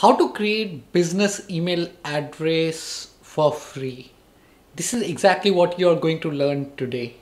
How to create business email address for free. This is exactly what you are going to learn today.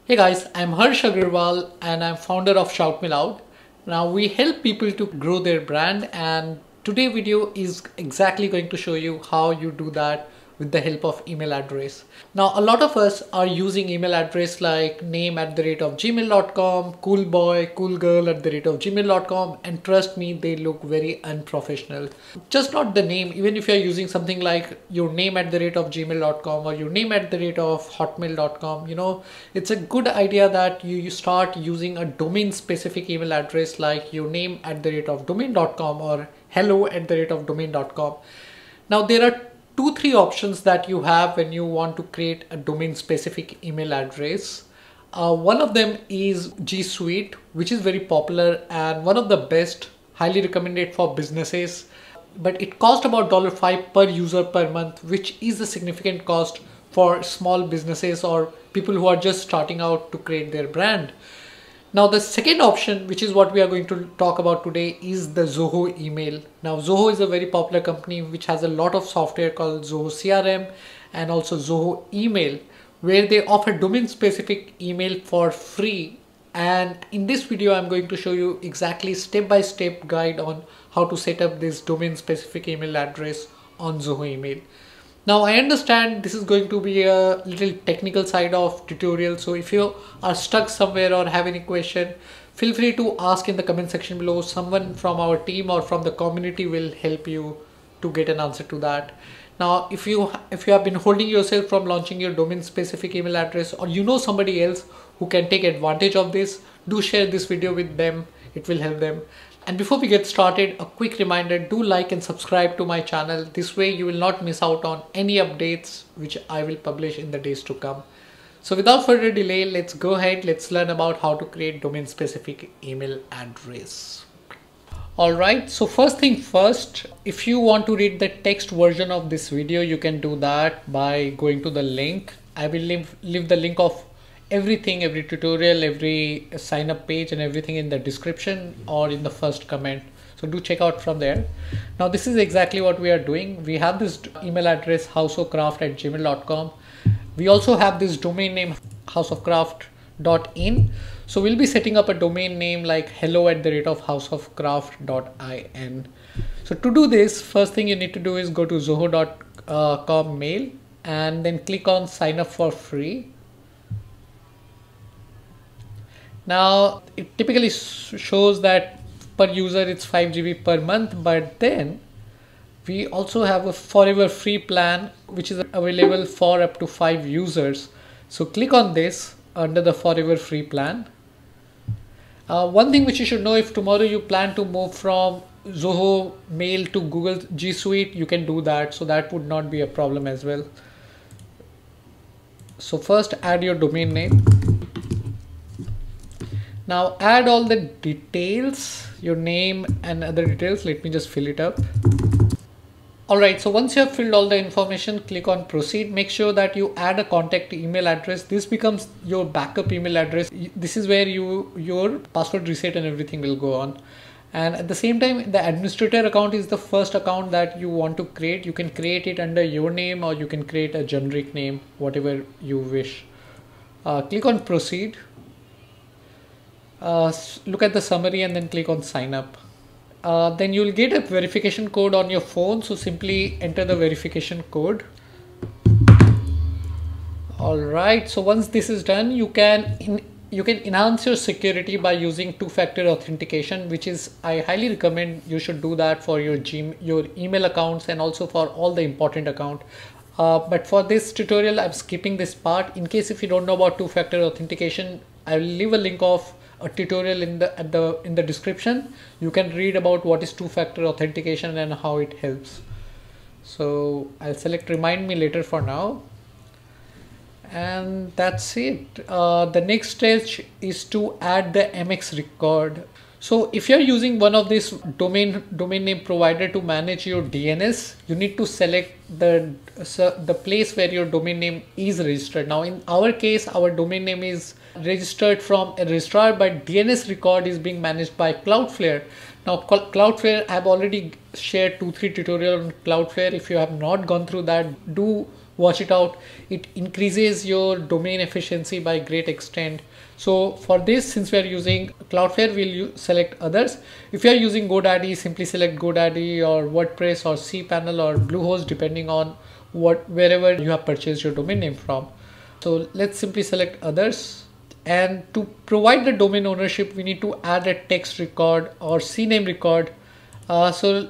Hey guys, I'm Harsh Agarwal and I'm founder of ShoutMeLoud. Now we help people to grow their brand, and today's video is exactly going to show you how you do that with the help of email address. Now a lot of us are using email address like name@gmail.com, coolboy, coolgirl@gmail.com, and trust me, they look very unprofessional. Just not the name, even if you're using something like your name@gmail.com or your name@hotmail.com, it's a good idea that you start using a domain specific email address like your name@domain.com or hello@domain.com. Now there are 2-3 options that you have when you want to create a domain specific email address. One of them is G Suite, which is very popular and one of the best, highly recommended for businesses, but it costs about $5 per user per month, which is a significant cost for small businesses or people who are just starting out to create their brand. Now the second option, which is what we are going to talk about today, is the Zoho email. Now Zoho is a very popular company which has a lot of software called Zoho CRM and also Zoho email, where they offer domain specific email for free. And in this video I'm going to show you exactly step-by-step guide on how to set up this domain specific email address on Zoho email. Now I understand this is going to be a little technical side of tutorial, so if you are stuck somewhere or have any question, feel free to ask in the comment section below. Someone from our team or from the community will help you to get an answer to that. Now if you have been holding yourself from launching your domain specific email address, or you know somebody else who can take advantage of this, do share this video with them. It will help them. And before we get started, a quick reminder, do like and subscribe to my channel. This way you will not miss out on any updates which I will publish in the days to come. So without further delay, let's go ahead. Let's learn about how to create domain specific email address. Alright, so first thing first, if you want to read the text version of this video, you can do that by going to the link. I will leave the link of everything, every tutorial, every sign up page and everything in the description or in the first comment. So do check out from there. Now this is exactly what we are doing. We have this email address houseofcraft@gmail.com. We also have this domain name houseofcraft.in. So we'll be setting up a domain name like hello@houseofcraft.in. So to do this, first thing you need to do is go to zoho.com mail and then click on sign up for free. Now it typically shows that per user it's 5 GB per month, but then we also have a forever free plan which is available for up to 5 users. So click on this under the forever free plan. One thing which you should know, if tomorrow you plan to move from Zoho Mail to Google G Suite, you can do that. So that would not be a problem as well. So first add your domain name. Now add all the details, your name and other details. Let me just fill it up. Alright, so once you have filled all the information, click on proceed. Make sure that you add a contact email address. This becomes your backup email address. This is where your password reset and everything will go on. And at the same time, the administrator account is the first account that you want to create. You can create it under your name or you can create a generic name, whatever you wish. Click on proceed. Look at the summary and then click on sign up. Then you'll get a verification code on your phone, so simply enter the verification code. Alright, so once this is done, you can enhance your security by using two-factor authentication, which is, I highly recommend you should do that for your email accounts and also for all the important accounts. But for this tutorial I'm skipping this part. In case if you don't know about two-factor authentication, I will leave a link of a tutorial in the description. You can read about what is two-factor authentication and how it helps. So I'll select remind me later for now. And that's it. The next stage is to add the MX record. So if you're using one of these domain name provider to manage your DNS, you need to select the place where your domain name is registered. Now in our case, our domain name is registered from a registrar, but DNS record is being managed by Cloudflare. Now Cloudflare, I've already shared 2-3 tutorial on Cloudflare. If you have not gone through that, do watch it out. It increases your domain efficiency by a great extent. So for this, since we are using Cloudflare, we'll select others. If you are using GoDaddy, simply select GoDaddy or WordPress or cPanel or Bluehost, depending on wherever you have purchased your domain name from. So let's simply select others. And to provide the domain ownership, we need to add a text record or CNAME record. So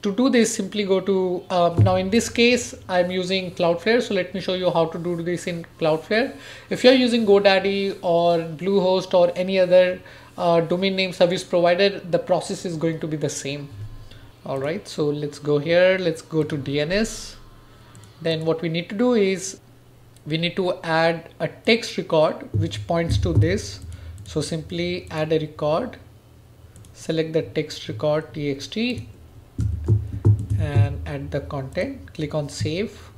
to do this, simply go to, now in this case, I'm using Cloudflare. So let me show you how to do this in Cloudflare. If you're using GoDaddy or Bluehost or any other domain name service provider, the process is going to be the same. All right, so let's go here. Let's go to DNS. Then what we need to do is we need to add a text record which points to this. So simply add a record. Select the text record txt and add the content, click on save,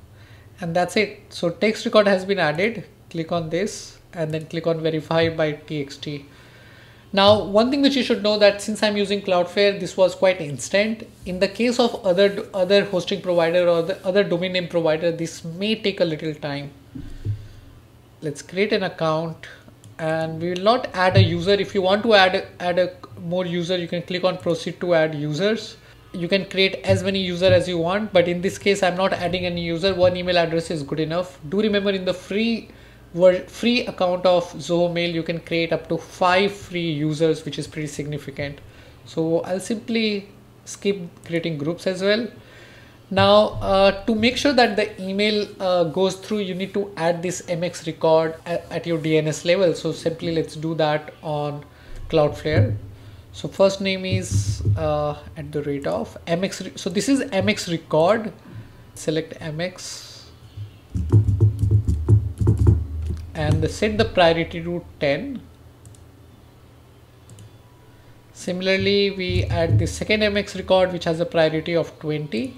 and that's it. So text record has been added. Click on this and then click on verify by txt. Now one thing which you should know, that since I'm using Cloudflare, this was quite instant. In the case of other hosting provider or the other domain name provider, this may take a little time. Let's create an account. And we will not add a user. If you want to add a more user, you can click on proceed to add users. You can create as many users as you want, but in this case, I'm not adding any user. One email address is good enough. Do remember, in the free account of Zoho Mail, you can create up to 5 free users, which is pretty significant. So I'll simply skip creating groups as well. Now to make sure that the email goes through, you need to add this MX record at your DNS level. So simply let's do that on Cloudflare. So first name is at the rate of MX. So this is MX record. Select MX and set the priority to 10. Similarly, we add the second MX record which has a priority of 20.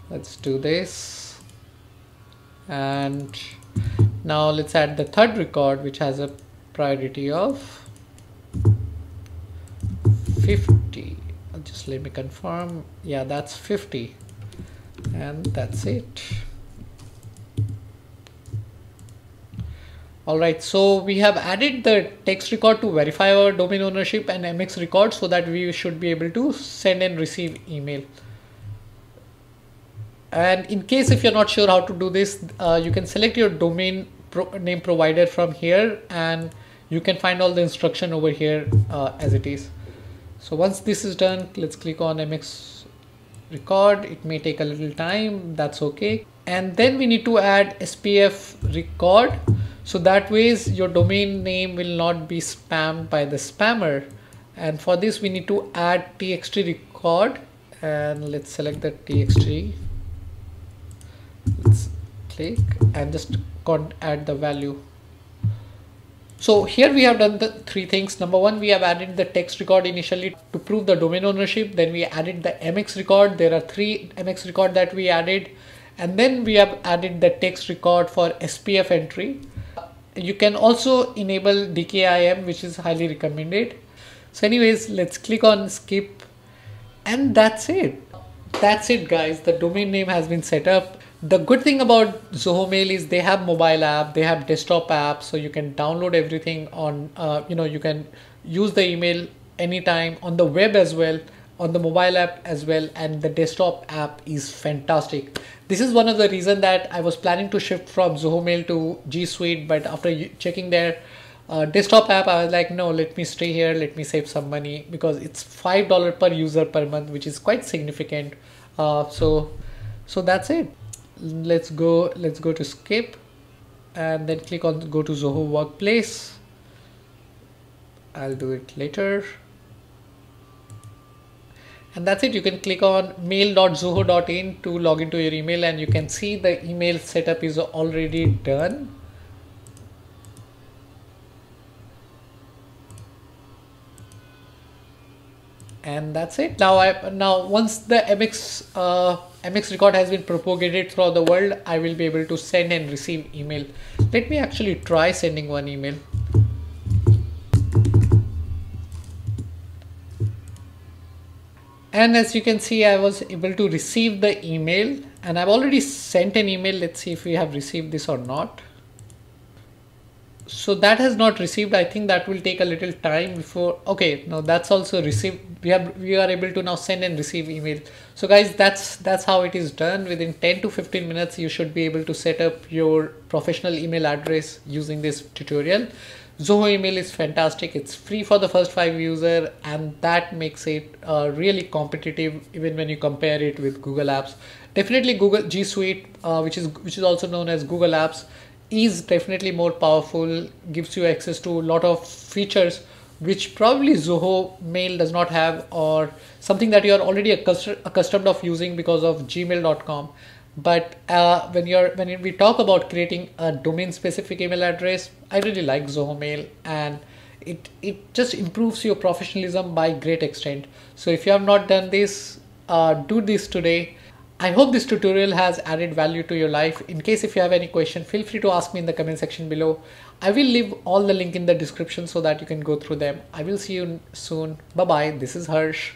Let's do this, and now let's add the third record which has a priority of 50. Just let me confirm. Yeah, that's 50, and that's it. All right, so we have added the text record to verify our domain ownership and MX record so that we should be able to send and receive email. And in case if you're not sure how to do this, you can select your domain name provider from here, and you can find all the instruction over here as it is. So once this is done, let's click on MX record. It may take a little time, that's okay. And then we need to add SPF record. So that ways your domain name will not be spammed by the spammer. And for this, we need to add txt record, and let's select the txt. Let's click and just add the value. So here we have done the 3 things. Number 1, we have added the text record initially to prove the domain ownership. Then we added the MX record. There are 3 MX record that we added. And then we have added the text record for SPF entry. You can also enable DKIM, which is highly recommended. So anyways, let's click on skip, and that's it. That's it, guys. The domain name has been set up. The good thing about Zoho Mail is they have mobile app, they have desktop app, so you can download everything on, you can use the email anytime on the web as well, on the mobile app as well, and the desktop app is fantastic. This is one of the reasons that I was planning to shift from Zoho Mail to G Suite, but after checking their desktop app, I was like, no, let me stay here, let me save some money, because it's $5 per user per month, which is quite significant. So that's it. Let's go to skip, and then click on go to Zoho Workplace. I'll do it later. And that's it. You can click on mail.zoho.in to log into your email, and you can see the email setup is already done. And that's it. Now once the MX record has been propagated throughout the world, I will be able to send and receive email. Let me actually try sending one email. And as you can see, I was able to receive the email, and I've already sent an email. Let's see if we have received this or not. So that has not received. I think that will take a little time before. Okay, no, that's also received. We are able to now send and receive email. So guys, that's how it is done. Within 10 to 15 minutes, you should be able to set up your professional email address using this tutorial. Zoho email is fantastic. It's free for the first 5 users, and that makes it really competitive even when you compare it with Google Apps. Definitely Google G Suite, which is also known as Google Apps, is definitely more powerful, gives you access to a lot of features which probably Zoho Mail does not have, or something that you are already accustomed of using because of gmail.com. But when we talk about creating a domain specific email address, I really like Zoho Mail, and it just improves your professionalism by great extent. So if you have not done this, do this today. I hope this tutorial has added value to your life. In case if you have any question, feel free to ask me in the comment section below. I will leave all the link in the description so that you can go through them. I will see you soon. Bye bye. This is Harsh.